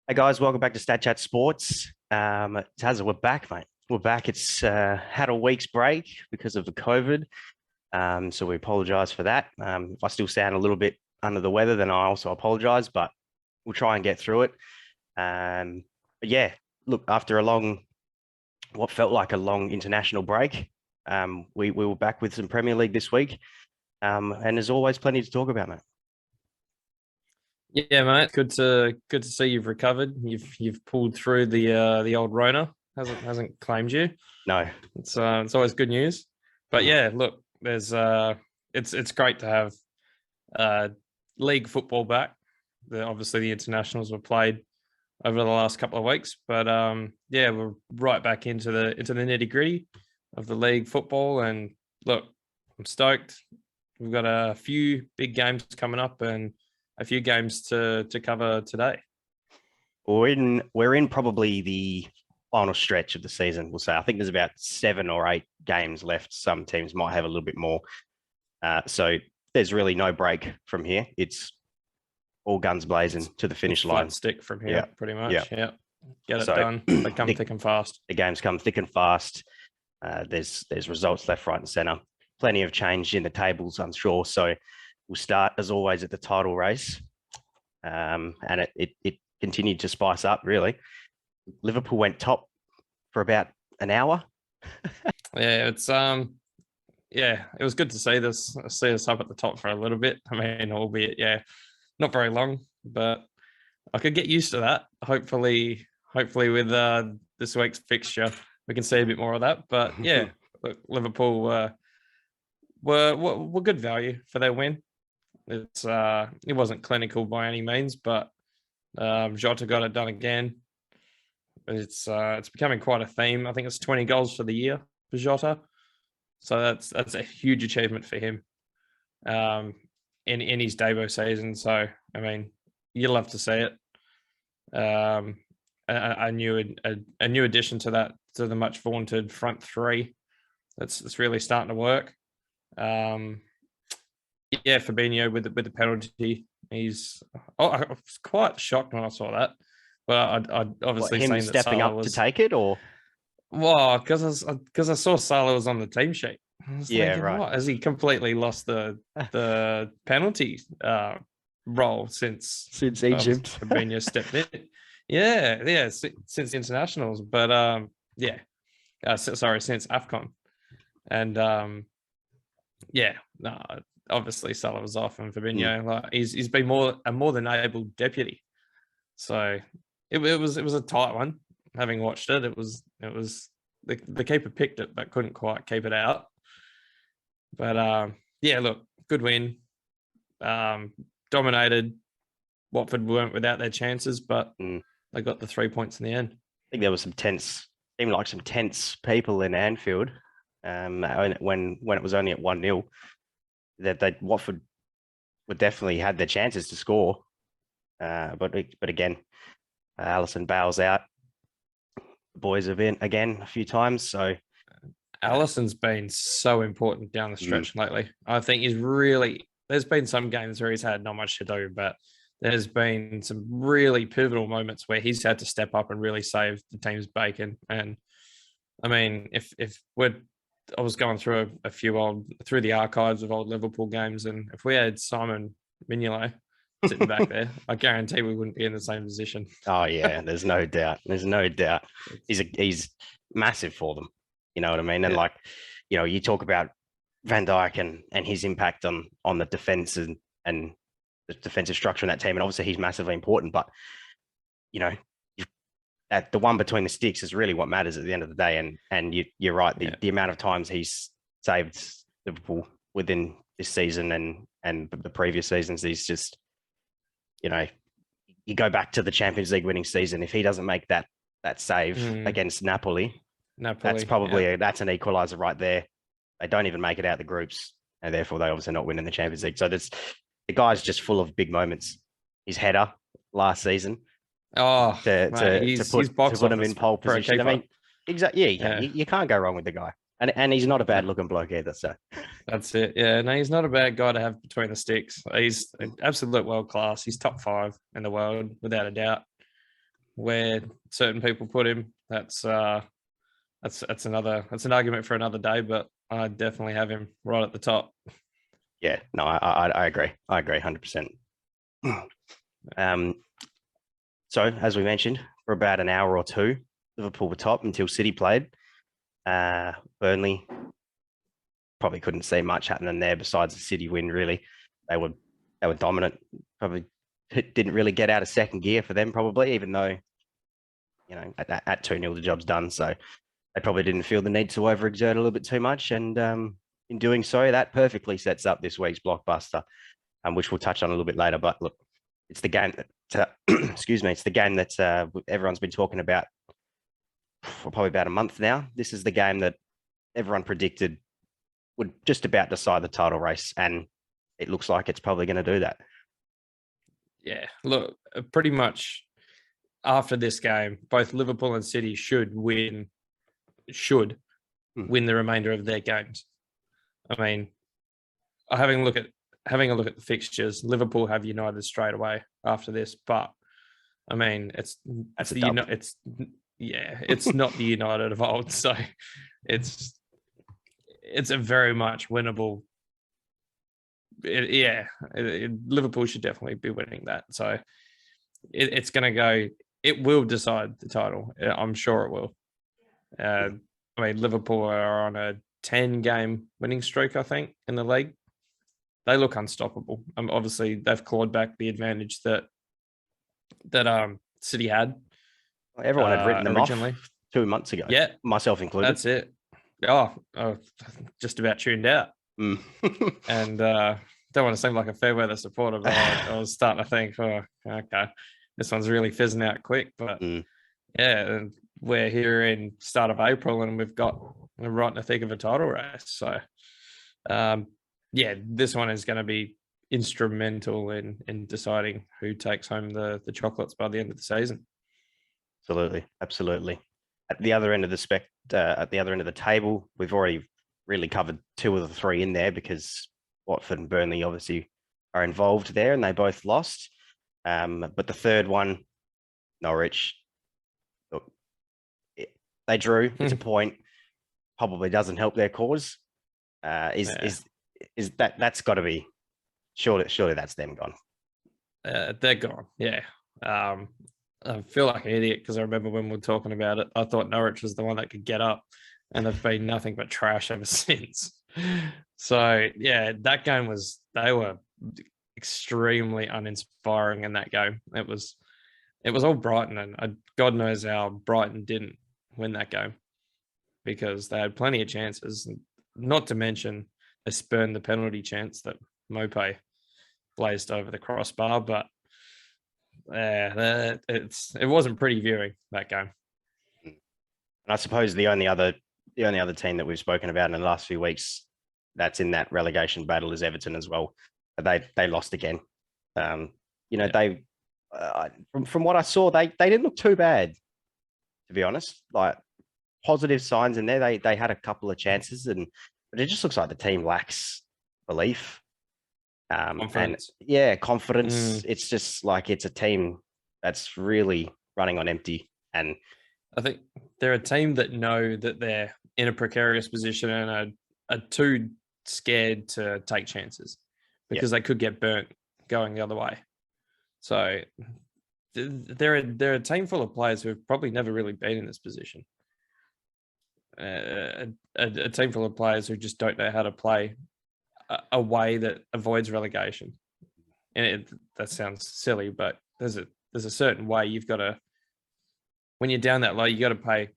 Hey guys, welcome back to StatChat Sports. Tazza, we're back, mate. We're back. It's had a week's break because of the COVID, so we apologise for that. If I still sound a little bit under the weather, then I also apologise, but we'll try and get through it. But yeah, look, after what felt like a long international break, we were back with some Premier League this week, and there's always plenty to talk about, mate. Yeah, mate. Good to see you've recovered. You've pulled through the old Rona. Hasn't claimed you. No, It's always good news. But yeah, look, there's it's great to have league football back. Obviously the internationals were played over the last couple of weeks, but yeah, we're right back into the nitty gritty of the league football. And look, I'm stoked. We've got a few big games coming up and a few games to cover today. We're in probably the final stretch of the season, we'll say. I think there's about 7 or 8 games left. Some teams might have a little bit more. So there's really no break from here. It's all guns blazing to the finish line. Stick from here, pretty much. Yeah. Get it done. They come thick and fast. The games come thick and fast. There's results left, right, and centre. Plenty of change in the tables, I'm sure. So we'll start, as always, at the title race. And it continued to spice up, really. Liverpool went top for about an hour. Yeah, it was good to see us up at the top for a little bit. I mean, albeit, not very long, but I could get used to that. Hopefully with this week's fixture, we can see a bit more of that. But yeah, look, Liverpool were good value for their win. It wasn't clinical by any means, but Jota got it done again. It's becoming quite a theme. I think it's 20 goals for the year for Jota, so that's a huge achievement for him in his debut season. So I mean, you love to see it. A new addition to the much vaunted front three. That's really starting to work. Yeah, Fabinho with the penalty. I was quite shocked when I saw that, but I obviously him stepping up to take it, or because I saw Salah was on the team sheet. Yeah, right. What? Has he completely lost the penalty role since Egypt? Fabinho stepped in. Yeah, since internationals, but since AFCON, and obviously Salah was off, and Fabinho, like he's been a more than able deputy. So it was a tight one. Having watched it, it was the keeper picked it but couldn't quite keep it out. But look, good win. Dominated. Watford weren't without their chances, but they got the 3 points in the end. I think there was some tense people in Anfield when it was only at 1-0. That Watford would definitely had their chances to score, but again, Alisson bails out. The boys have been again a few times, so Alisson's been so important down the stretch lately. I think there's been some games where he's had not much to do, but there's been some really pivotal moments where he's had to step up and really save the team's bacon. And I mean, I was going through through the archives of old Liverpool games, and if we had Simon Mignolet sitting back there, I guarantee we wouldn't be in the same position. Oh yeah, there's no doubt. He's massive for them. You know what I mean? And you talk about Van Dijk and his impact on the defense and the defensive structure in that team, and obviously he's massively important. But at the one between the sticks is really what matters at the end of the day. And you're right. The amount of times he's saved Liverpool within this season and the previous seasons, he's just, you go back to the Champions League winning season. If he doesn't make that save against Napoli, that's probably that's an equalizer right there. They don't even make it out the groups, and therefore they obviously not winning the Champions League. So the guy's just full of big moments. His header last season. To put him in pole position. I mean, exactly. Yeah. You can't go wrong with the guy, and he's not a bad looking bloke either. So that's it. Yeah, no, he's not a bad guy to have between the sticks. He's an absolute world class. He's top 5 in the world without a doubt. where certain people put him, that's an argument for another day. But I definitely have him right at the top. Yeah, no, I agree. I agree 100%. So as we mentioned, for about an hour or two, Liverpool were top until City played. Burnley probably couldn't see much happening there besides the City win. Really, they were dominant. Probably didn't really get out of second gear for them. Probably, even though at 2-0 the job's done. So they probably didn't feel the need to overexert a little bit too much. And in doing so, that perfectly sets up this week's blockbuster, which we'll touch on a little bit later. But look, it's the game that excuse me, it's the game that everyone's been talking about for probably about a month now. This is the game that everyone predicted would just about decide the title race, and it looks like it's probably going to do that. Yeah, look, pretty much after this game, both Liverpool and City should win the remainder of their games. I mean, having a look at the fixtures, Liverpool have United straight away after this, but I mean, it's not the United of old, so it's a very much winnable. Liverpool should definitely be winning that. So it's going to go. It will decide the title. I'm sure it will. I mean, Liverpool are on a 10-game winning streak, I think, in the league. They look unstoppable. Obviously, they've clawed back the advantage that City had. Everyone had written them originally off 2 months ago. Yeah, myself included. That's it. Oh, just about tuned out. And don't want to seem like a fair weather supporter, but I was starting to think, oh, okay, this one's really fizzing out quick. But yeah, we're here in start of April, and we're right in the thick of a title race. So yeah, this one is going to be instrumental in deciding who takes home the chocolates by the end of the season. Absolutely. At the other end of the table, we've already really covered 2 of the 3 in there because Watford and Burnley obviously are involved there, and they both lost. But the third one, Norwich, look, they drew. It's a point. Probably doesn't help their cause. Is that's got to be surely that's them gone. They're gone. Yeah. I feel like an idiot because I remember when we were talking about it, I thought Norwich was the one that could get up, and they've been nothing but trash ever since. So yeah, that game they were extremely uninspiring in that game. It was all Brighton, and God knows how Brighton didn't win that game because they had plenty of chances, not to mention they spurned the penalty chance that Mope blazed over the crossbar, but it wasn't pretty viewing, that game. And I suppose the only other team that we've spoken about in the last few weeks that's in that relegation battle is Everton as well. They lost again. They from what I saw, they didn't look too bad, to be honest. Like positive signs in there. They had a couple of chances, but it just looks like the team lacks belief. Confidence. And confidence. It's just like it's a team that's really running on empty. And I think they're a team that know that they're in a precarious position and are too scared to take chances because they could get burnt going the other way. So they're a team full of players who have probably never really been in this position. A team full of players who just don't know how to play a way that avoids relegation. And that sounds silly, but there's a certain way you've got to, when you're down that low, you got to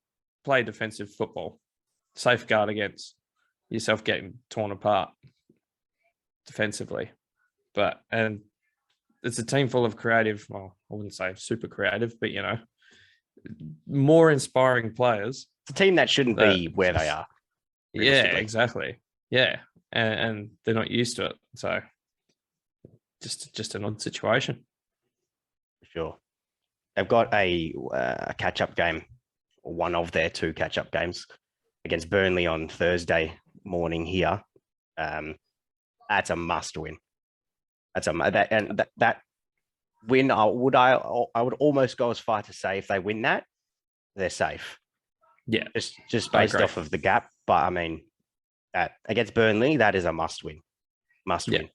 play defensive football, safeguard against yourself getting torn apart defensively. And it's a team full of creative, well, I wouldn't say super creative, but more inspiring players. It's a team that shouldn't be where they are. Yeah, exactly. Yeah. And they're not used to it. So just an odd situation. For sure. They've got a catch-up game, or one of their 2 catch-up games against Burnley on Thursday morning here. That's a must-win. That win, I would almost go as far to say if they win that, they're safe. Yeah, Just I based agree. off of the gap. But I mean, against Burnley, that is a must win. Must Yeah. win.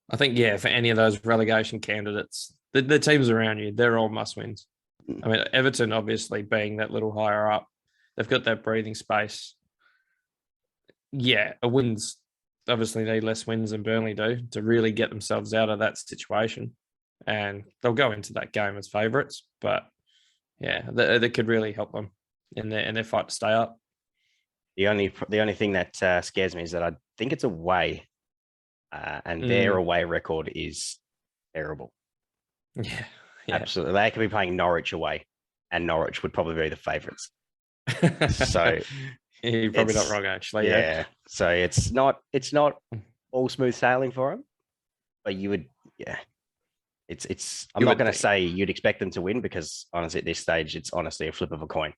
I think, yeah, for any of those relegation candidates, the teams around you, they're all must wins. I mean, Everton obviously being that little higher up, they've got that breathing space. Yeah, a wins obviously need less wins than Burnley do to really get themselves out of that situation, and they'll go into that game as favourites. But yeah, that could really help them in their fight to stay up. The only thing that scares me is that I think it's away, and their away record is terrible. Yeah, Absolutely. They could be playing Norwich away, and Norwich would probably be the favourites. So you're probably not wrong, actually. Yeah. So it's not all smooth sailing for them, but you would, yeah. I'm not going to say you'd expect them to win because honestly, at this stage, it's honestly a flip of a coin.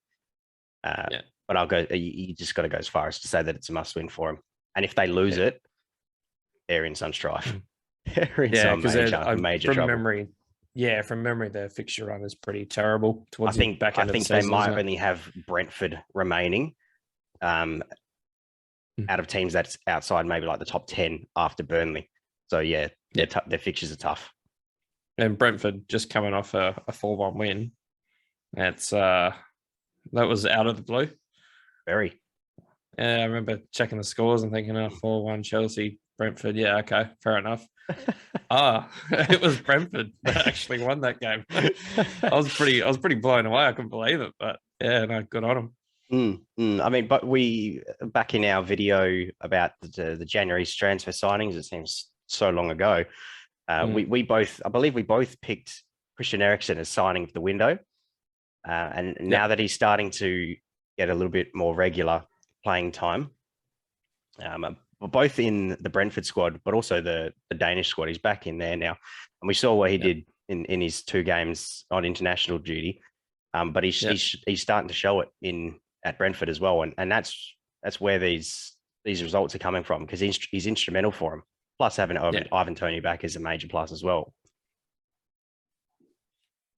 But I'll go. You just got to go as far as to say that it's a must win for them. And if they lose it, they're in some strife. They're in some major trouble. From memory, their fixture run is pretty terrible. I think they might only have Brentford remaining, out of teams that's outside maybe like the top 10 after Burnley. So yeah, their fixtures are tough. And Brentford just coming off a 4-1 win. That's that was out of the blue. Very. Yeah, I remember checking the scores and thinking, 4-1 Chelsea, Brentford. Yeah, okay, fair enough. It was Brentford that actually won that game. I was pretty blown away. I couldn't believe it, but yeah, no, good on them. I mean, but we back in our video about the January's transfer signings. It seems so long ago. We both, I believe, we both picked Christian Eriksen as signing of the window, and now that he's starting to get a little bit more regular playing time, both in the Brentford squad, but also the Danish squad. He's back in there now, and we saw what he did in his 2 games on international duty. But he's starting to show it at Brentford as well, and that's where these results are coming from, because he's instrumental for him. Plus, having Ivan Toney back is a major plus as well.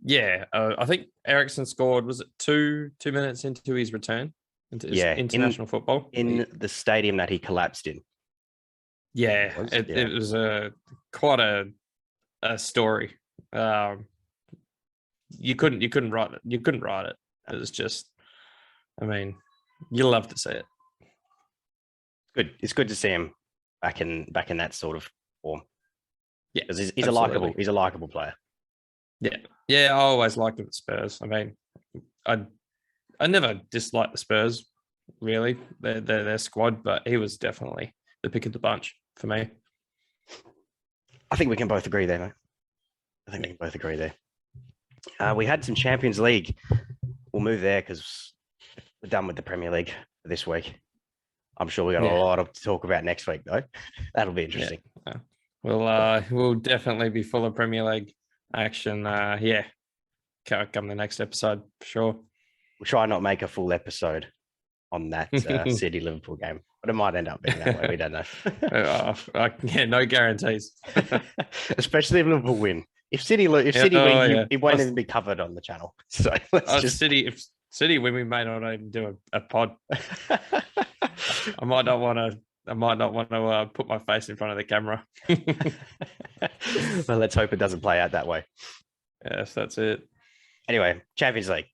Yeah, I think Eriksen scored, was it 2 minutes into his return into his international football? In the stadium that he collapsed in. Yeah, it was quite a story. You couldn't write it. You couldn't write it. It was just, I mean, you love to see it. Good. It's good to see him back in that sort of form. Yeah, because he's a likable player. Yeah. I always liked him at Spurs. I mean, I never disliked the Spurs really, their squad, but he was definitely the pick of the bunch for me. I think we can both agree there, mate. I think we can both agree there. We had some Champions League. We'll move there because we're done with the Premier League for this week. I'm sure we got a lot to talk about next week, though. That'll be interesting. We'll definitely be full of Premier League action. Come the next episode for sure. We'll try not make a full episode on that City Liverpool game, but it might end up being that way. We don't know. No guarantees. Especially if Liverpool win. If City win, it won't even be covered on the channel. So if City win, we may not even do a pod. I might not want to put my face in front of the camera. Well, let's hope it doesn't play out that way. Yes, that's it. Anyway, Champions League.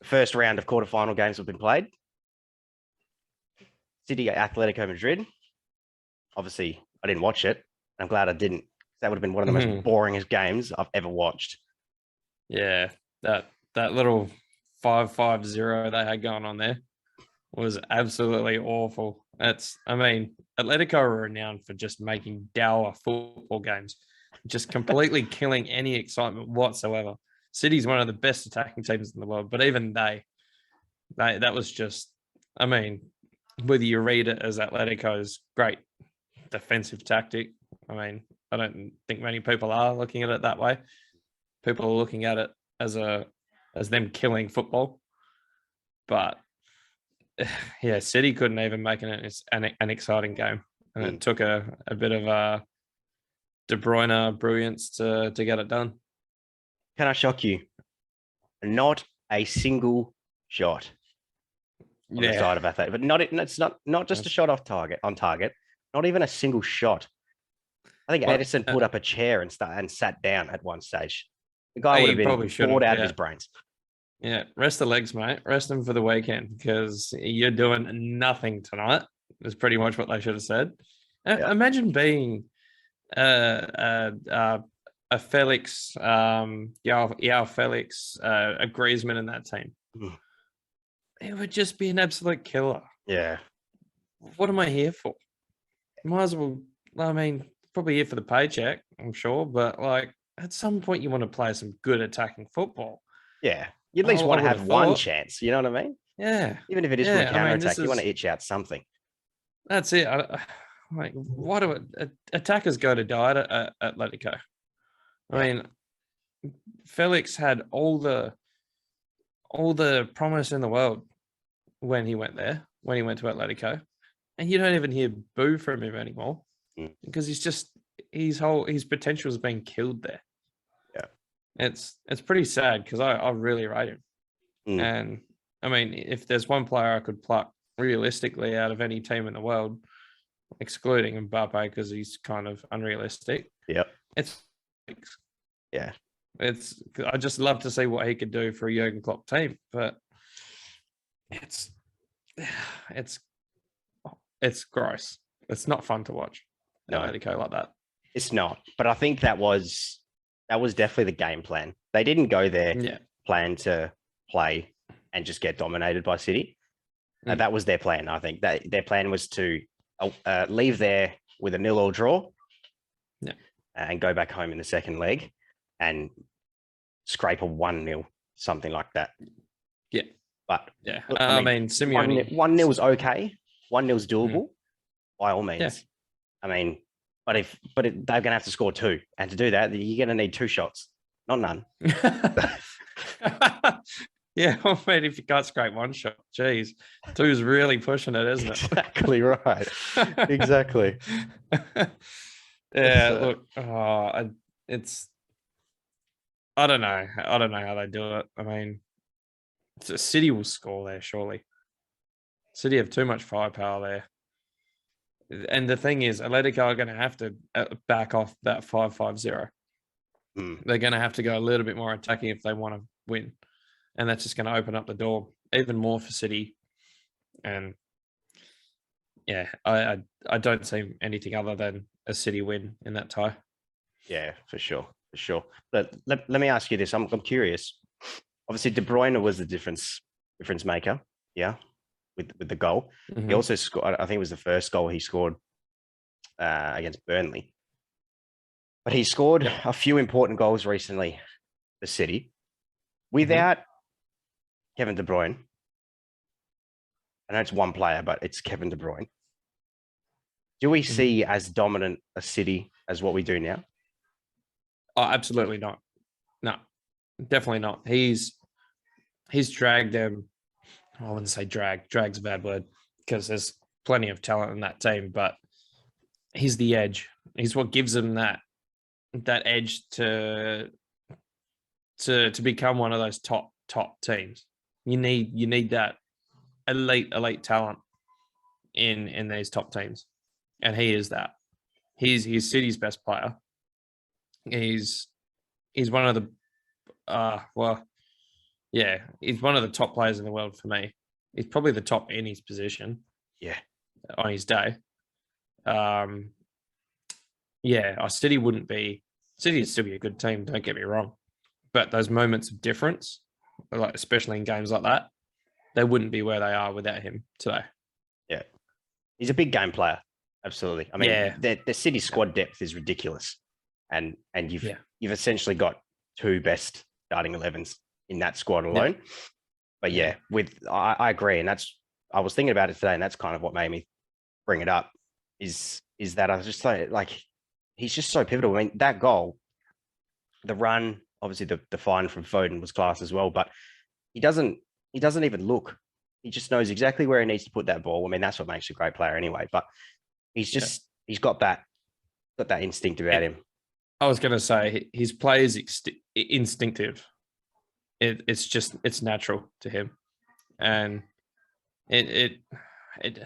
First round of quarterfinal games have been played. City Atletico Madrid. Obviously, I didn't watch it. I'm glad I didn't. That would have been one of the most boringest games I've ever watched. Yeah, that little 5-5-0 they had going on there was absolutely awful. Atletico are renowned for just making dour football games, just completely killing any excitement whatsoever. City's one of the best attacking teams in the world, but even that was just, whether you read it as Atletico's great defensive tactic, I don't think many people are looking at it that way. People are looking at it as them killing football. But yeah, City couldn't even make an exciting game, and it took a bit of De Bruyne brilliance to get it done. Can I shock you? Not a single shot on the side of Athletic, but it's not just a shot off target on target, not even a single shot. I think Edison put up a chair and sat down at one stage. The guy would have been bored out of his brains. Yeah, rest the legs, mate. Rest them for the weekend because you're doing nothing tonight. Is pretty much what they should have said. Imagine being a Felix, Yao Felix, a Griezmann in that team. It would just be an absolute killer. Yeah. What am I here for? Might as well. I mean, probably here for the paycheck, I'm sure, but like at some point you want to play some good attacking football. Yeah. You at least want to have one chance. You know what I mean? Yeah. Even if it is for a counter-attack, you want to itch out something. That's it. Like, why do attackers go to die at Atletico? I mean, Felix had all the promise in the world when he went there, when he went to Atletico, and you don't even hear boo from him anymore because his potential has been killed there. Yeah, it's pretty sad because I really rate him, and I mean, if there's one player I could pluck realistically out of any team in the world, excluding Mbappe because he's kind of unrealistic. Yep, it's yeah. I just love to see what he could do for a Jurgen Klopp team, but it's gross. It's not fun to watch. No, Atletico like that. It's not. But I think that was definitely the game plan. They didn't go there plan to play and just get dominated by City. That was their plan. I think that their plan was to leave there with a 0-0 draw, and go back home in the second leg and scrape a 1-0, something like that. Yeah. But I mean Simeone 1-0 is okay. 1-0 is doable by all means. Yeah. I mean, but they're going to have to score 2, and to do that, you're going to need 2 shots, not none. Yeah, I mean, if you can't scrape 1 shot, geez, 2 is really pushing it, isn't it? Exactly right. Exactly. Look, it's. I don't know how they do it. I mean, City will score there, surely. City have too much firepower there. And the thing is, Atletico are going to have to back off that 5-5-0. They're going to have to go a little bit more attacking if they want to win. And that's just going to open up the door even more for City. And yeah, I don't see anything other than a City win in that tie. Yeah, for sure. But let me ask you this. I'm curious. Obviously, De Bruyne was the difference maker. Yeah, with the goal. He also scored. I think it was the first goal he scored against Burnley. But he scored a few important goals recently for City without Kevin De Bruyne. I know it's one player, but it's Kevin De Bruyne. Do we see as dominant a City as what we do now? Oh, absolutely not. No, definitely not. He's dragged them. I wouldn't say drag. Drag's a bad word because there's plenty of talent in that team, but he's the edge. He's what gives them that edge to become one of those top teams. You need that elite talent in these top teams, and he is that. He's City's best player. He's one of the he's one of the top players in the world for me. He's probably the top in his position. Yeah, on his day. City would still be a good team. Don't get me wrong, but those moments of difference, like especially in games like that, they wouldn't be where they are without him today. Yeah, he's a big game player. Absolutely. I mean, the City squad depth is ridiculous, and you've essentially got 2 best starting 11s in that squad alone. Yeah. But I agree, and I was thinking about it today, and that's kind of what made me bring it up. Is that I was just like he's just so pivotal. I mean, that goal, the run, obviously the find from Foden was class as well, but he doesn't even look. He just knows exactly where he needs to put that ball. I mean, that's what makes a great player anyway. But he's got that instinct about him. I was going to say his play is instinctive. It's natural to him, and it it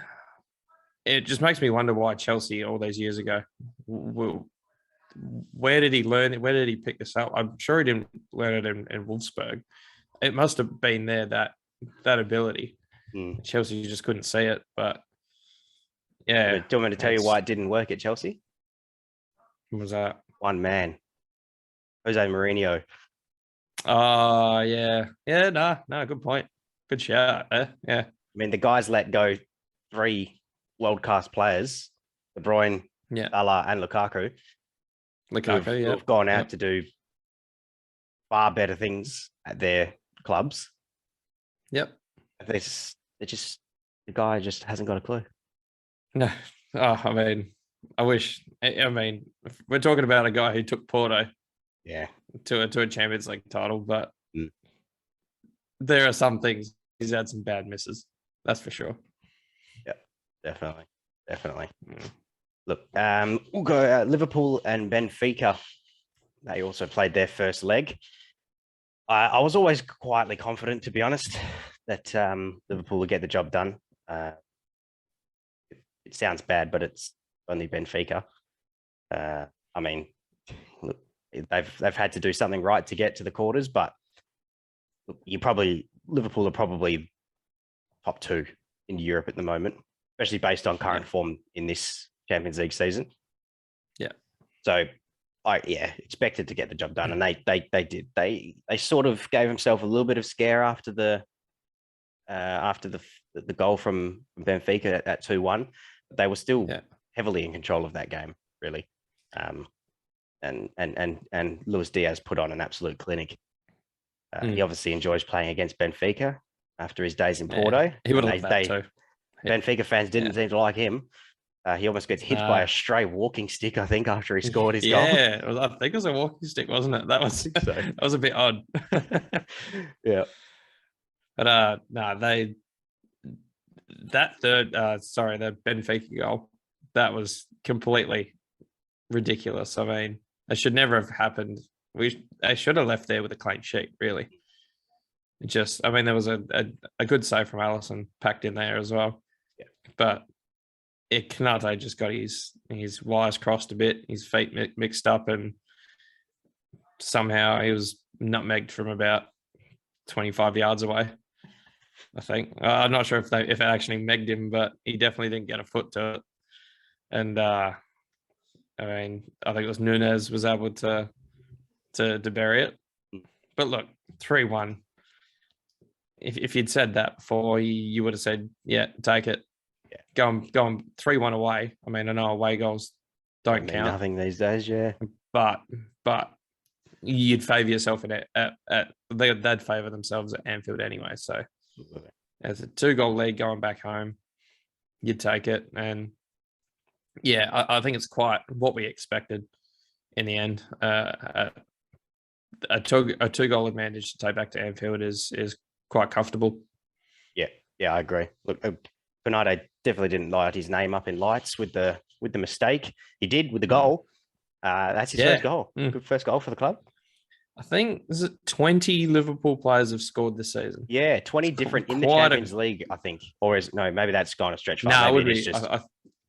it just makes me wonder why Chelsea all those years ago. Where did he learn it? Where did he pick this up? I'm sure he didn't learn it in Wolfsburg. It must have been there, that ability. Chelsea just couldn't see it, but yeah. Do you want me to tell you why it didn't work at Chelsea? What was that? One man, Jose Mourinho. Oh, yeah. Yeah, no, good point. Good shout. Yeah. I mean, the guys let go 3 world-class players, De Bruyne, Salah, and Lukaku. Who've gone out to do far better things at their clubs. Yep. The guy just hasn't got a clue. No. Oh, I mean, I wish. I mean, we're talking about a guy who took Porto, to a Champions League title, but there are some things he's had some bad misses. That's for sure. Yeah, definitely. Look, we'll go Liverpool and Benfica. They also played their first leg. I was always quietly confident, to be honest, that Liverpool would get the job done. It sounds bad, but it's only Benfica. I mean, look, they've had to do something right to get to the quarters, but Liverpool are probably top 2 in Europe at the moment, especially based on current form in this Champions League season. Yeah. So I expected to get the job done, and they did. They sort of gave themselves a little bit of scare after the goal from Benfica at 2-1. But they were still heavily in control of that game, really. And Luis Diaz put on an absolute clinic. He obviously enjoys playing against Benfica after his days in Porto. He would have that too. Benfica fans didn't seem to like him. He almost gets hit by a stray walking stick, I think, after he scored his goal. Yeah, I think it was a walking stick, wasn't it? That was a bit odd. Yeah. But the Benfica goal, that was completely ridiculous. I mean, it should never have happened. They should have left there with a clean sheet, really. I mean, there was a good save from Alisson packed in there as well. Yeah. But Kanate just got his wires crossed a bit, his feet mixed up, and somehow he was nutmegged from about 25 yards away, I think. I'm not sure if it actually megged him, but he definitely didn't get a foot to it. And I mean, I think it was Nunez was able to bury it. But look, 3-1. If you'd said that before, you would have said, yeah, take it. Yeah. Going 3-1 away. I mean, I know away goals don't count. Nothing these days, yeah. But you'd favour yourself they'd favour themselves at Anfield anyway. So as a 2-goal lead going back home, you'd take it. And yeah, I think it's quite what we expected in the end. A 2-goal advantage to take back to Anfield is quite comfortable. Yeah, I agree. Look, Bernardo definitely didn't light his name up in lights with the mistake. He did with the goal. That's his first goal. Good first goal for the club. I think 20 Liverpool players have scored this season. Yeah, 20 different in the Champions League, I think. Or maybe that's gone a stretch far. No, it would be.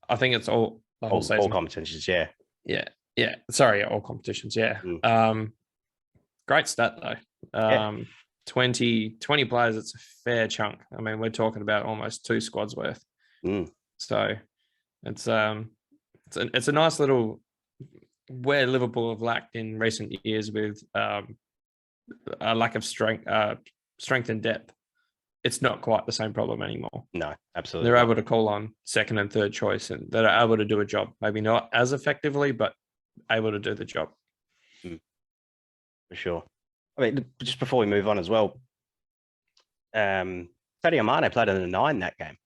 I think it's all the whole season. All competitions, yeah. Yeah. Sorry, all competitions, yeah. Great stat though. 20 players, it's a fair chunk. I mean, we're talking about almost 2 squads worth. So it's a nice little where Liverpool have lacked in recent years with a lack of strength and depth. It's not quite the same problem anymore. No, absolutely. They're able to call on second and third choice, and they're able to do a job. Maybe not as effectively, but able to do the job. For sure. I mean, just before we move on as well, Sadio Mane played in a 9 that game.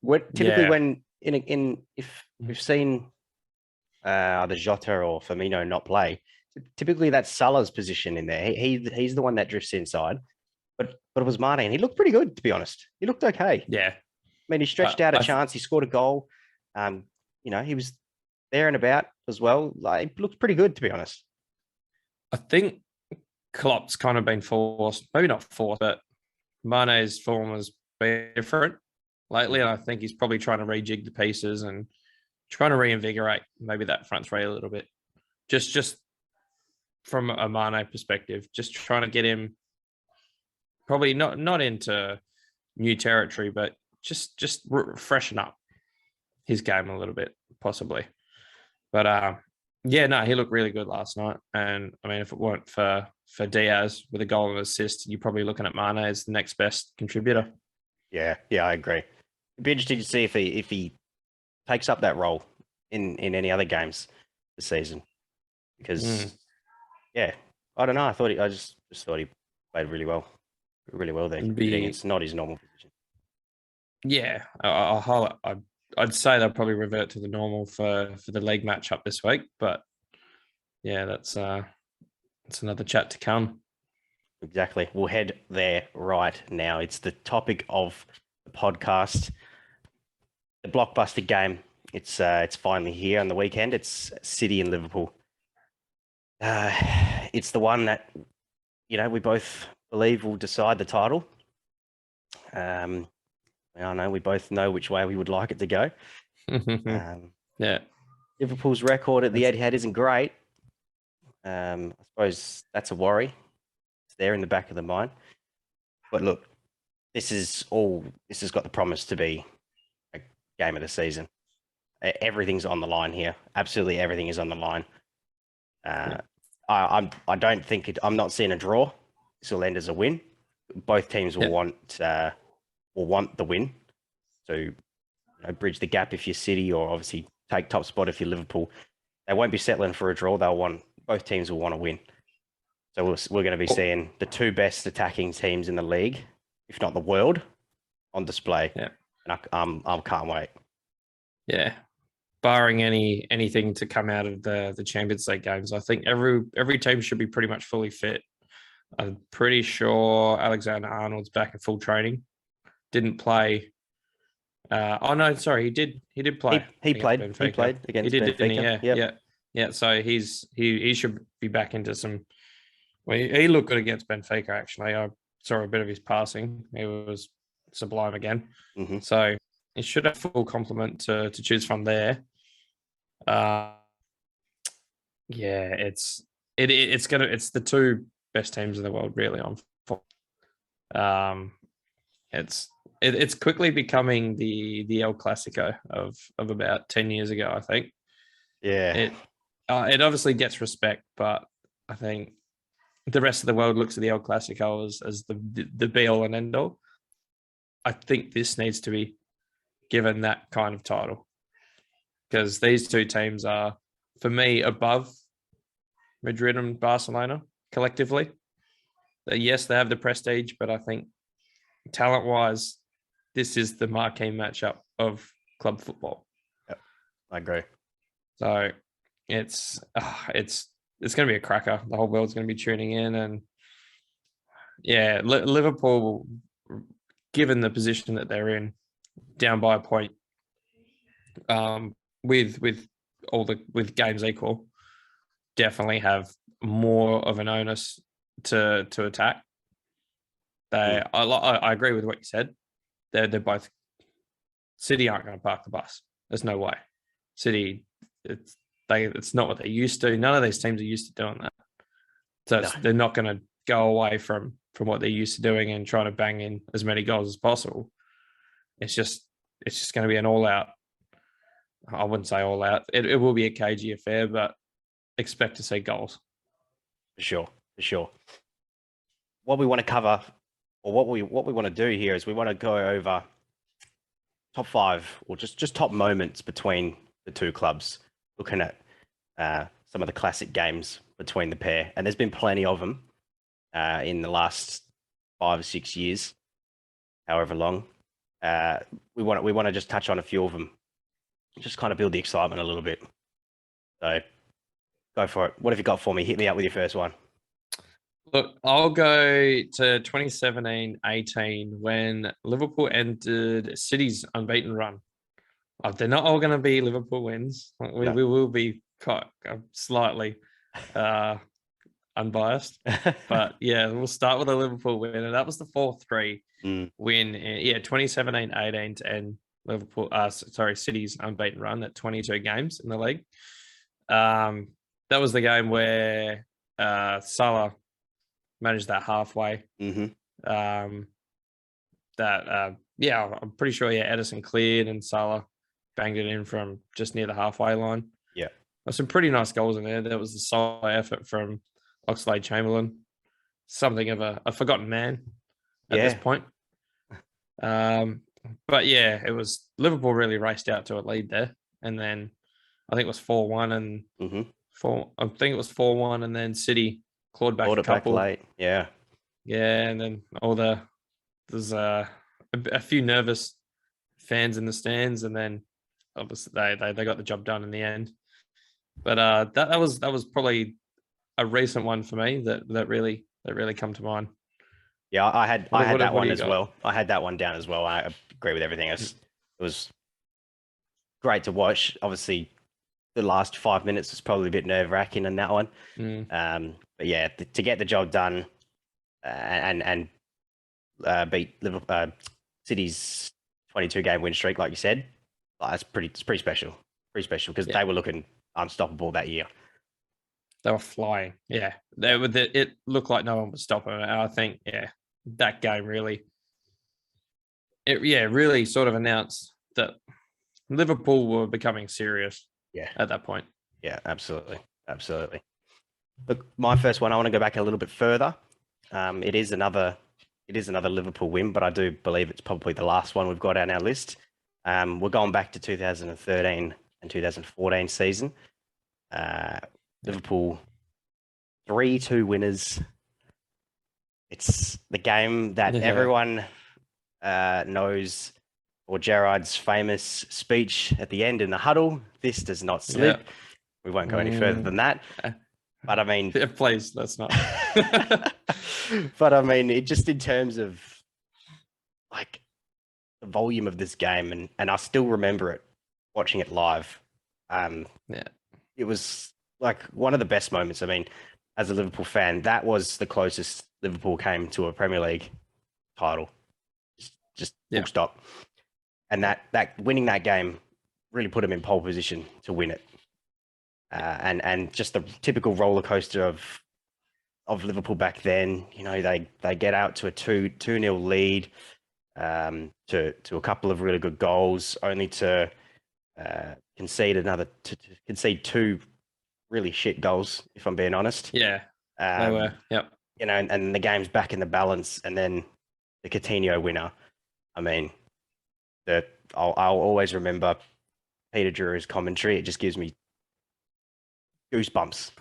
When if we've seen either Jota or Firmino not play, typically that's Salah's position in there. He's the one that drifts inside, but it was Mane, and he looked pretty good, to be honest. He looked okay. Yeah, I mean, he stretched out a chance. He scored a goal. He was there and about. as well. Like, it looks pretty good, to be honest. I think Klopp's kind of been forced, maybe not forced, but Mane's form has been different lately, and I think he's probably trying to rejig the pieces and trying to reinvigorate maybe that front three a little bit. Just from a Mane perspective, just trying to get him probably not into new territory, but just freshen up his game a little bit, possibly. But yeah, no, he looked really good last night. And I mean, if it weren't for Diaz with a goal and assist, you're probably looking at Mane as the next best contributor. Yeah, I agree. It'd be interesting to see if he takes up that role in any other games this season. Because yeah, I don't know. I just thought he played really well there. It's not his normal position. Yeah, I'd say they'll probably revert to the normal for the league matchup this week. But yeah, that's another chat to come. Exactly. We'll head there right now. It's the topic of the podcast. The blockbuster game. It's finally here on the weekend. It's City and Liverpool. It's the one that we both believe will decide the title. I know we both know which way we would like it to go. Yeah. Liverpool's record at the Etihad isn't great. I suppose that's a worry. It's there in the back of the mind. But look, this has got the promise to be a game of the season. Everything's on the line here. Absolutely everything is on the line. I don't think I'm not seeing a draw. This will end as a win. Both teams will want the win. So bridge the gap if you're City, or obviously take top spot if you're Liverpool. They won't be settling for a draw. Both teams will want to win. So we're going to be seeing the two best attacking teams in the league, if not the world, on display. Yeah. And I can't wait. Yeah. Barring anything to come out of the Champions League games, I think every team should be pretty much fully fit. I'm pretty sure Alexander Arnold's back in full training. Didn't play. He did play. He played against Benfica. Didn't he? Yeah. So he should be back into some. Well, he looked good against Benfica. Actually, I saw a bit of his passing. He was sublime again. Mm-hmm. So he should have full complement to choose from there. It's the two best teams in the world really on. It's quickly becoming the El Clasico of about 10 years ago, I think. Yeah. It obviously gets respect, but I think the rest of the world looks at the El Clasico as the be all and end all. I think this needs to be given that kind of title, because these two teams are, for me, above Madrid and Barcelona collectively. Yes, they have the prestige, but I think talent-wise, this is the marquee matchup of club football. Yep, I agree. So it's going to be a cracker. The whole world's going to be tuning in, and yeah, Liverpool, given the position that they're in, down by a point, with games equal, definitely have more of an onus to attack. I agree with what you said. They're both. City aren't going to park the bus. There's no way. City, it's not what they're used to. None of these teams are used to doing that. So they're not going to go away from what they're used to doing and trying to bang in as many goals as possible. It's just going to be an all-out. I wouldn't say all-out. It will be a cagey affair, but expect to see goals. For sure. What we want to cover, or what we want to do here, is we want to go over top 5, or just top moments between the two clubs, looking at some of the classic games between the pair. And there's been plenty of them in the last 5 or 6 years, however long. We want to just touch on a few of them, just kind of build the excitement a little bit. So go for it. What have you got for me? Hit me up with your first one. Look, I'll go to 2017-18 when Liverpool entered City's unbeaten run. They're not all going to be Liverpool wins. We will be slightly unbiased. But yeah, we'll start with the Liverpool win, and that was the 4-3 win. 2017-18 to end Liverpool. City's unbeaten run at 22 games in the league. That was the game where Salah managed that halfway. I'm pretty sure Edison cleared and Salah banged it in from just near the halfway line. Yeah, there's some pretty nice goals in there. There was the solo effort from Oxlade-Chamberlain, something of a forgotten man at this point. But yeah, it was Liverpool really raced out to a lead there, and then I think it was 4-1 and I think it was 4-1, and then City clawed back a couple. Back late. Yeah, and then there's a few nervous fans in the stands, and then obviously they got the job done in the end. But that was probably a recent one for me that really come to mind. Yeah, I had that one as well. I had that one down as well. I agree with everything else. It was great to watch. Obviously, the last 5 minutes was probably a bit nerve-wracking in that one. But yeah, to get the job done and beat Liverpool, City's 22-game win streak, like you said, it's pretty special. Pretty special because they were looking unstoppable that year. They were flying. Yeah, it looked like no one was stopping it. I think that game really sort of announced that Liverpool were becoming serious. Yeah, at that point. Yeah, absolutely. Look, my first one, I want to go back a little bit further. It is another Liverpool win, but I do believe it's probably the last one we've got on our list. We're going back to 2013 and 2014 season. Liverpool 3-2 winners. It's the game that everyone knows, or Gerrard's famous speech at the end in the huddle. This does not slip. Yeah. We won't go any further than that. But I mean, please, let's not. But I mean, it just in terms of like the volume of this game, and I still remember it watching it live. It was like one of the best moments. I mean, as a Liverpool fan, that was the closest Liverpool came to a Premier League title. Just full stop. And that winning that game really put them in pole position to win it. And just the typical roller coaster of Liverpool back then. You know, they get out to a 2-0 lead, to a couple of really good goals, only to concede two really shit goals, if I'm being honest. Yeah, they were. Yep. You know, and the game's back in the balance, and then the Coutinho winner. I mean, I'll always remember Peter Drew's commentary. It just gives me goosebumps.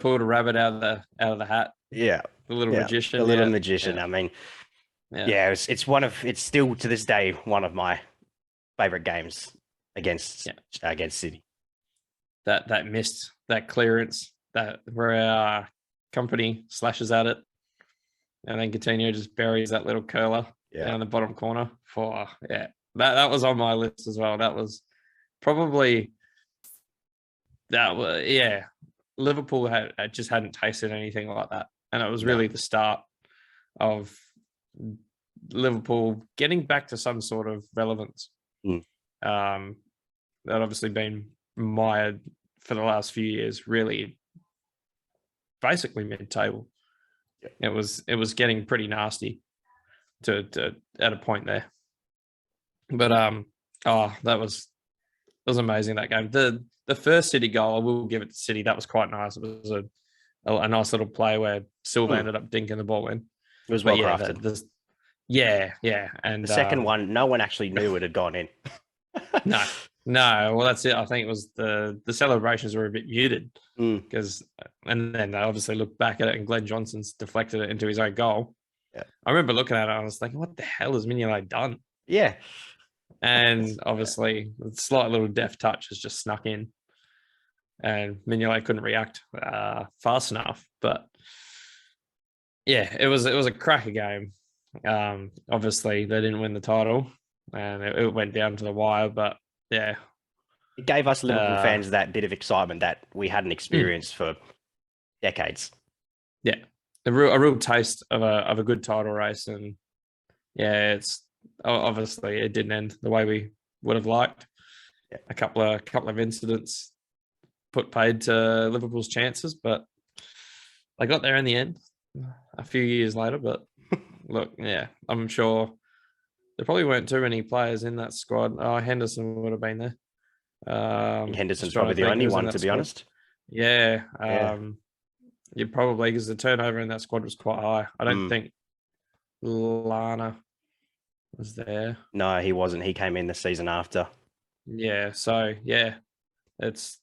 Pulled a rabbit out of the hat. Yeah, the little magician. The little magician. Yeah. I mean, it's still to this day one of my favorite games against City. That missed, that clearance, that where our company slashes at it, and then Coutinho just buries that little curler down the bottom corner. That was on my list as well. That was probably Liverpool just hadn't tasted anything like that, and it was really the start of Liverpool getting back to some sort of relevance. That obviously been mired for the last few years, really basically mid-table. It was getting pretty nasty to at a point there. But that was amazing, that game. The first City goal, I will give it to City. That was quite nice. It was a nice little play where Silva ended up dinking the ball in. It was well crafted. And the second one, no one actually knew it had gone in. No. Well, that's it. I think it was the celebrations were a bit muted because, and then they obviously looked back at it, and Glenn Johnson's deflected it into his own goal. Yeah. I remember looking at it, I was thinking, what the hell has Mignolet done? Yeah. And obviously, the slight little deft touch has just snuck in, and Mignolet couldn't react fast enough. But yeah, it was a cracker game. Obviously, they didn't win the title, and it went down to the wire. But yeah, It gave us Liverpool Uh, fans that bit of excitement that we hadn't experienced for decades. Yeah, a real taste of a good title race, and yeah, it's obviously it didn't end the way we would have liked. Yeah. A couple of incidents put paid to Liverpool's chances, but they got there in the end a few years later. But look, yeah, I'm sure there probably weren't too many players in that squad. Oh, Henderson would have been there. I think Just Henderson's trying probably to the think who only was in one, that to be squad. honest. Yeah, Yeah. you probably, because the turnover in that squad was quite high. I don't think Lana was there. No, he wasn't. He came in the season after. Yeah, so yeah, it's.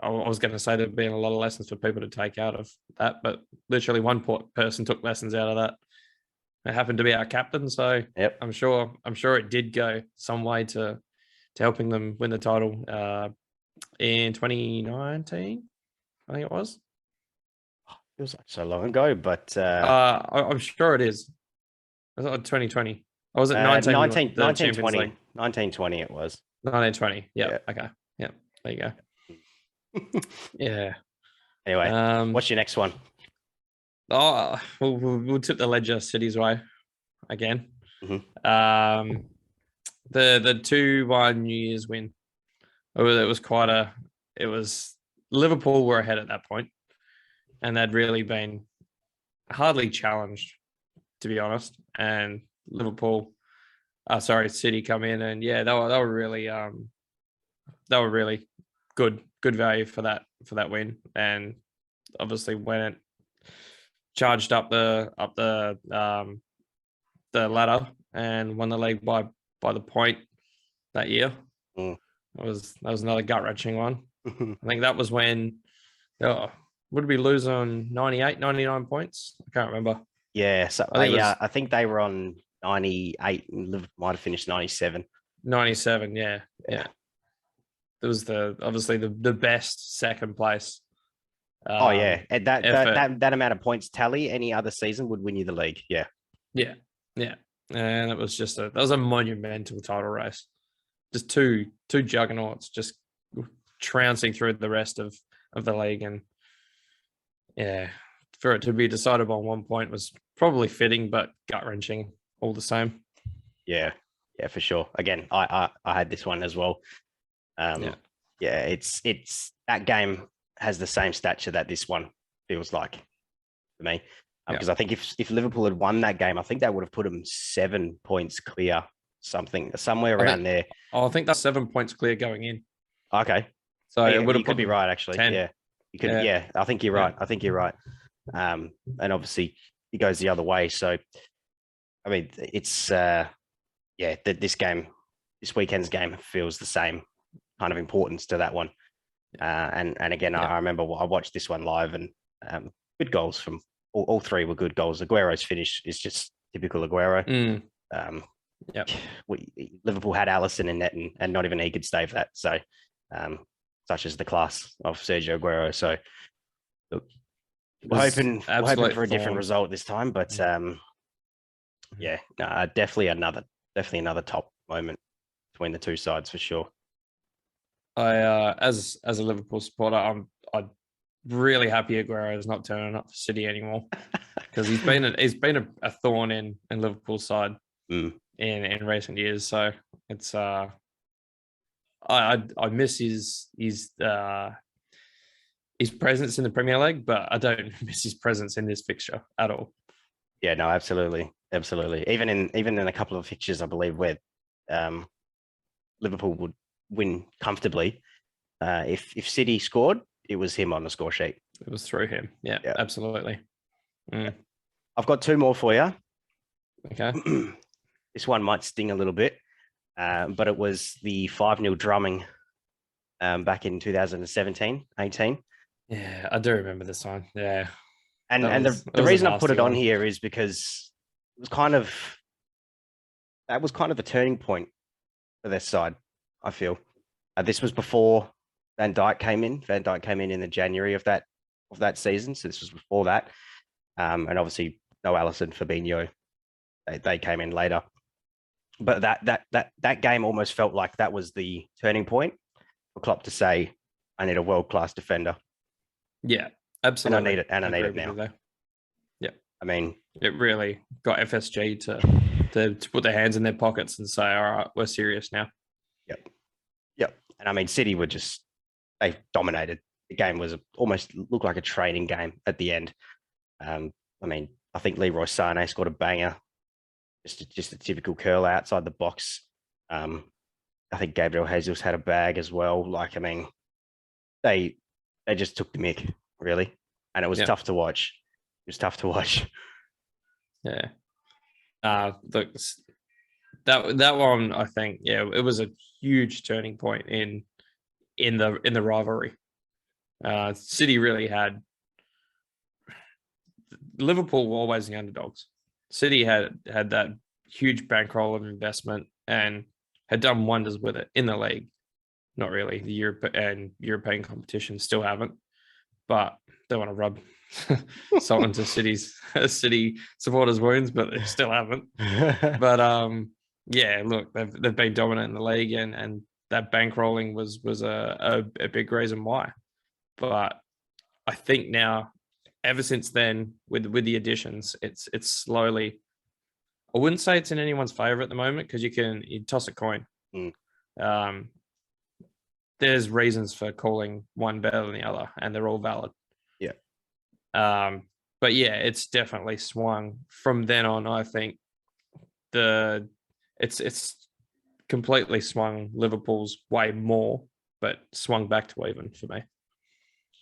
I was going to say there'd been a lot of lessons for people to take out of that, but literally one person took lessons out of that. It happened to be our captain, so Yep. I'm sure it did go some way to helping them win the title in 2019. I think it was. Feels like so long ago, but I'm sure it is. I thought 2020. I was at 19, 19, the Champions 1920. League. 1920 it was. 1920. Yeah. Yeah. Okay. Yeah. There you go. Yeah. Anyway, what's your next one? Oh, we'll tip the ledger City's way again. Mhm. The 2-1 New Year's win. It was Liverpool were ahead at that point, and they'd really been hardly challenged, to be honest. And City come in, and yeah, they were really good value for that win. And obviously when it charged up the ladder and won the league by the point that year. That was another gut wrenching one. I think that was when would we lose on 98, 99 points? I can't remember. Yeah, so I think they were on 98 and Liverpool might have finished 97. 97, yeah. It was obviously the best second place. And effort. that amount of points tally any other season would win you the league. Yeah. And it was that was a monumental title race. Just two juggernauts just trouncing through the rest of the league, and yeah, for it to be decided on 1 point was probably fitting, but gut wrenching all the same. Yeah, for sure. Again, I had this one as well. It's that game has the same stature that this one feels like for me. Because I think if Liverpool had won that game, I think that would have put them 7 points clear, somewhere around there. I think that's 7 points clear going in. Okay. So yeah, it would have could be right, actually. 10. Yeah. You could, yeah, I think you're right. I think you're right. And obviously it goes the other way. So, I mean, it's, this weekend's game feels the same kind of importance to that one. And again, I remember I watched this one live, and good goals from all three were good goals. Aguero's finish is just typical Aguero. Liverpool had Alisson in net, and not even he could save that. So, such is the class of Sergio Aguero. So, look, we're hoping for a different result this time. But definitely another top moment between the two sides for sure. I as a Liverpool supporter, I'm really happy Aguero is not turning up for City anymore, because he's been a thorn in Liverpool's side in recent years. So it's I miss his presence in the Premier League, but I don't miss his presence in this fixture at all. Yeah, no, absolutely. Even in a couple of fixtures, I believe, where Liverpool would win comfortably. If City scored, it was him on the score sheet. It was through him. Yeah. Absolutely. I've got two more for you. Okay. This one might sting a little bit, but it was the 5-0 drumming back in 2017-18. Yeah, I do remember this one. Yeah. And the reason I put it on here is because it was that was kind of a turning point for their side, I feel. This was before Van Dijk came in. Van Dijk came in the January of that season, so this was before that. And obviously, no Alisson, Fabinho, they came in later. But that game almost felt like that was the turning point. for Klopp to say, I need a world-class defender. Yeah, And absolutely. I need it, and I need agree it with you now. there. Yeah. I mean, It really got FSG to put their hands in their pockets and say, all right, we're serious now. yep. Yep. And I mean, City were just, they dominated. The game was almost looked like a training game at the end. I mean, I think Leroy Sané scored a banger, just a typical curl outside the box. I think Gabriel Jesus had a bag as well. Like, I mean, they just took the mick, really. And it was tough to watch. It was tough to watch. Yeah. Look, that one, I think, yeah, it was a huge turning point in the rivalry. City really had Liverpool were always the underdogs. City had that huge bankroll of investment and had done wonders with it in the league. Not really the European competition, still haven't, but they want to rub salt into City supporters' wounds, but they still haven't. But yeah, look, they've been dominant in the league, and that bankrolling was a big reason why. But I think now, ever since then, with the additions, it's slowly. I wouldn't say it's in anyone's favor at the moment because you toss a coin. Mm. There's reasons for calling one better than the other, and they're all valid. Yeah. But yeah, it's definitely swung from then on. I think it's completely swung Liverpool's way more, but swung back to even for me.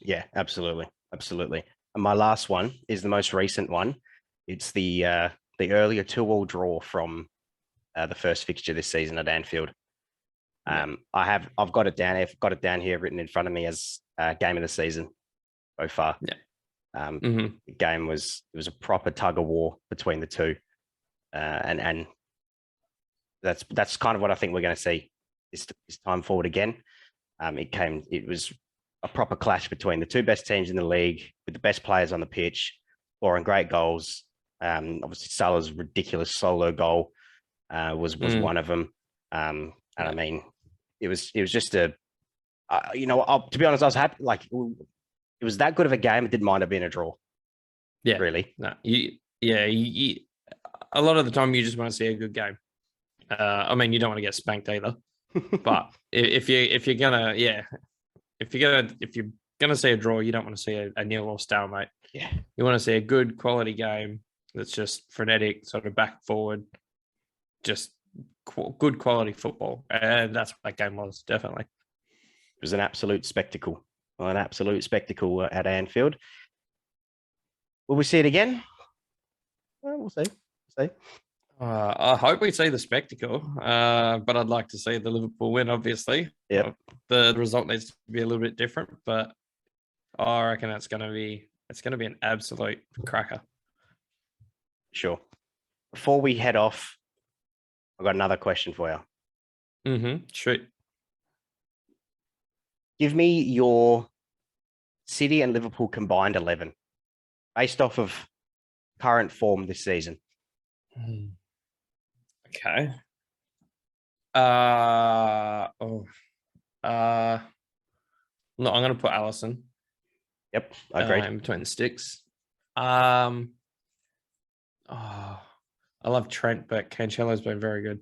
Yeah, absolutely. Absolutely. And my last one is the most recent one. It's the earlier 2-2 draw from the first fixture this season at Anfield. I've got it down. I've got it down here written in front of me as game of the season so far. Yeah. The game was a proper tug of war between the two, and that's kind of what I think we're going to see this time forward again. It was a proper clash between the two best teams in the league with the best players on the pitch, scoring great goals. Obviously, Salah's ridiculous solo goal was one of them. And I mean, it was just to be honest, I was happy. Like, it was that good of a game. It didn't mind it being a draw. Yeah, really. No, a lot of the time you just want to see a good game. I mean, you don't want to get spanked either. But if you're gonna see a draw, you don't want to see a nil or stalemate. Yeah, you want to see a good quality game that's just frenetic, sort of back forward, just good quality football, and that's what that game was. Definitely, it was an absolute spectacle. An absolute spectacle at Anfield. Will we see it again? Well, we'll see. I hope we see the spectacle, but I'd like to see the Liverpool win, obviously. Yeah. The result needs to be a little bit different, but I reckon it's going to be an absolute cracker. Sure. Before we head off, I've got another question for you. Shoot. Give me your City and Liverpool combined 11 based off of current form this season. Okay. No, I'm going to put Allison. Yep, I agree. In between the sticks. I love Trent, but Cancelo's been very good.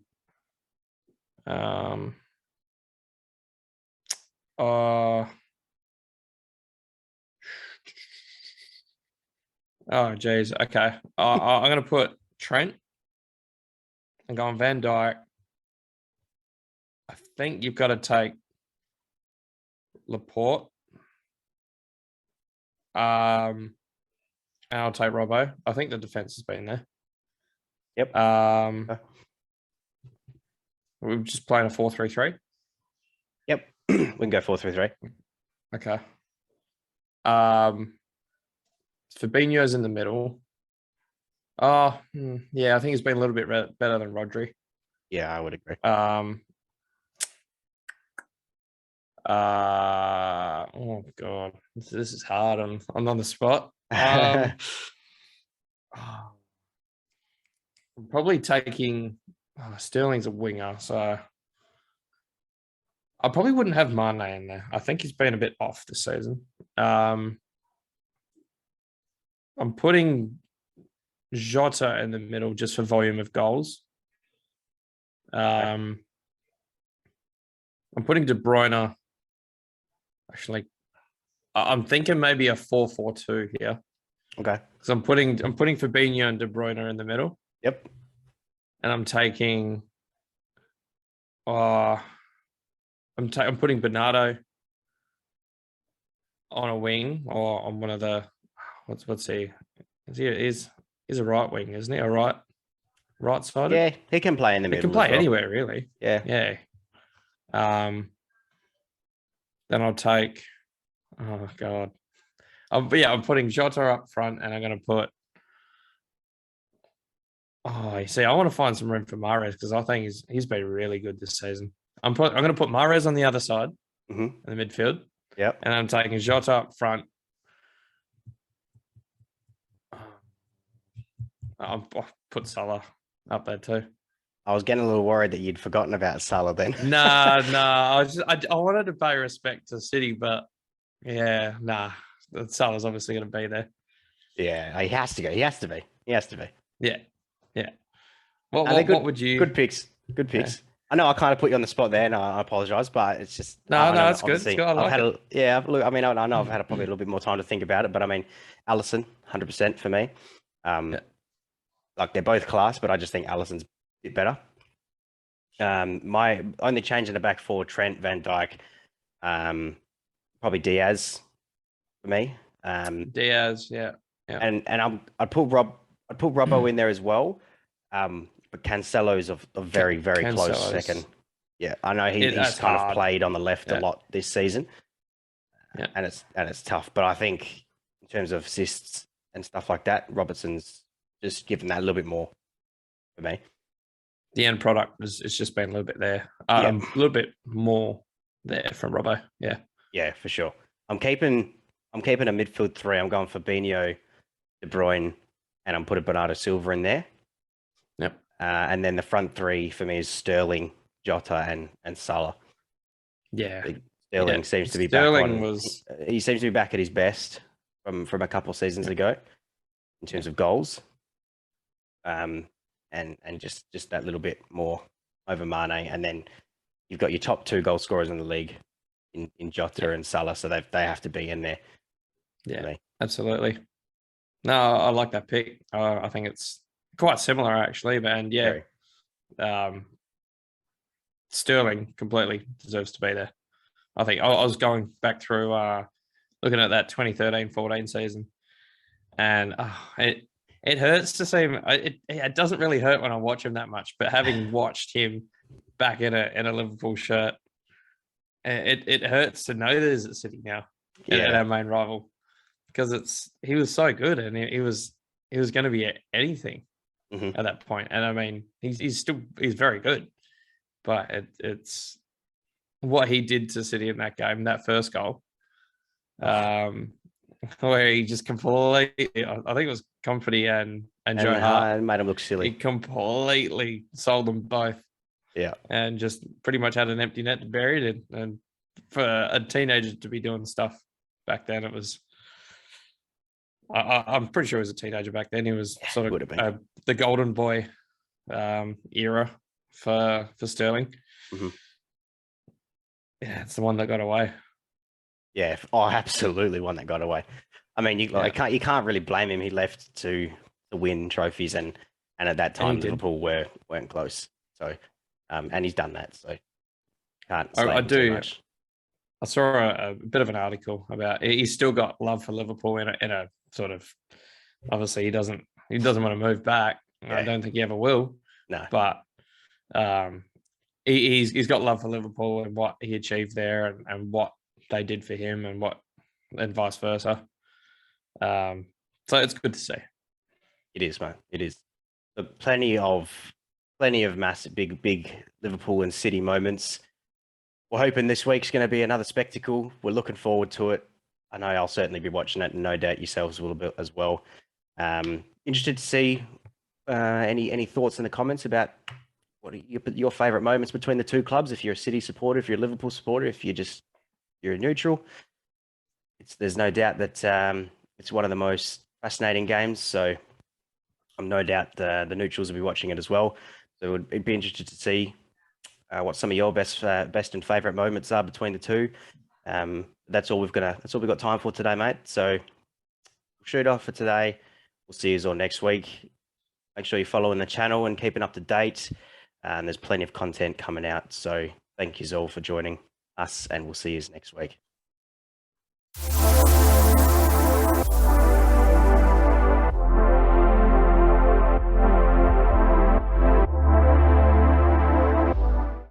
Oh, geez. Okay. I'm going to put Trent and go on Van Dijk. I think you've got to take Laporte. And I'll take Robbo. I think the defense has been there. Yep. We're just playing a 4-3-3. Yep. We can go 4-3-3. Okay. Fabinho's in the middle. Yeah, I think he's been a little bit better than Rodri. Yeah, I would agree. Oh God, this is hard. I'm on the spot. I'm probably taking Sterling's a winger, so I probably wouldn't have Mane in there. I think he's been a bit off this season. I'm putting Jota in the middle just for volume of goals. I'm putting De Bruyne. Actually, I'm thinking maybe a 4-4-2 here. Okay. So I'm putting Fabinho and De Bruyne in the middle. Yep. And I'm taking. I'm putting Bernardo on a wing or on one of the. What's he? He's a right wing, isn't he? A right sided. Yeah, he can play in the middle. He can play anywhere, really. Yeah. Yeah. Then I'll take. Oh God. I'm putting Jota up front, and I'm going to put. Oh, you see, I want to find some room for Mahrez because I think he's been really good this season. I'm going to put Mahrez on the other side in the midfield. Yep. And I'm taking Jota up front. I'll put Salah up there too. I was getting a little worried that you'd forgotten about Salah then. Nah. I wanted to pay respect to City, but yeah, Salah's obviously going to be there. Yeah, he has to go. He has to be. Yeah. What would you? Good picks. Yeah. I know I kind of put you on the spot there, and I apologize, but it's just it's good. It's good. I like it. Look, I mean, I know I've had probably a little bit more time to think about it, but I mean, Alisson, 100% for me. Like they're both class, but I just think Alisson's a bit better. My only change in the back four: Trent, Van Dijk, probably Diaz for me. Diaz, yeah. And I'd put Robbo in there as well. But Cancelo's a very, very close second. Yeah, I know he's kind of played on the left a lot this season. Yeah. And it's tough. But I think in terms of assists and stuff like that, Robertson's just given that a little bit more for me. The end product it's just been a little bit there. A little bit more there from Robbo. Yeah. Yeah, for sure. I'm keeping a midfield three. I'm going for Fabinho, De Bruyne, and I'm putting Bernardo Silva in there. Yep. And then the front three for me is Sterling, Jota, and Salah. Yeah. Sterling seems to be he seems to be back at his best from a couple of seasons ago in terms of goals. And just that little bit more over Mane. And then you've got your top two goal scorers in the league in Jota and Salah, so they have to be in there. Yeah, absolutely. No, I like that pick. I think it's quite similar actually, but Sterling completely deserves to be there. I think I was going back through looking at that 2013-14 season, and it hurts to see him. It doesn't really hurt when I watch him that much, but having watched him back in a Liverpool shirt, it hurts to know there's at City now, at our main rival, because he was so good and he was going to be anything at that point. And I mean, he's very good, but it's what he did to City in that game, that first goal, where he just completely, I think it was Company and Joe Hart made him look silly. He completely sold them both. Yeah. And just pretty much had an empty net to bury it in. And for a teenager to be doing stuff back then, it was, I'm pretty sure he was a teenager back then. He was sort of the golden boy era for Sterling. Mm-hmm. Yeah, it's the one that got away. Yeah, absolutely one that got away. I mean, you can't really blame him. He left to win trophies, and at that time Liverpool weren't close. So, and he's done that. So, can't. I do. Much. I saw a bit of an article about he's still got love for Liverpool in a sort of. Obviously, he doesn't want to move back. Yeah. I don't think he ever will. No, but he's got love for Liverpool and what he achieved there and what they did for him and vice versa. So it's good to see. It is, man. It is. But plenty of massive, big Liverpool and City moments. We're hoping this week's going to be another spectacle. We're looking forward to it. I know I'll certainly be watching it, and no doubt yourselves will be as well. Interested to see any thoughts in the comments about what are your favourite moments between the two clubs? If you're a City supporter, if you're a Liverpool supporter, if you're a neutral, there's no doubt that it's one of the most fascinating games. So I'm no doubt the neutrals will be watching it as well. So it'd be interested to see what some of your best and favourite moments are between the two. That's all we've got time for today, mate. So we'll shoot off for today. We'll see you all next week. Make sure you're following the channel and keeping up to date. And there's plenty of content coming out. So thank you all for joining us, and we'll see you next week.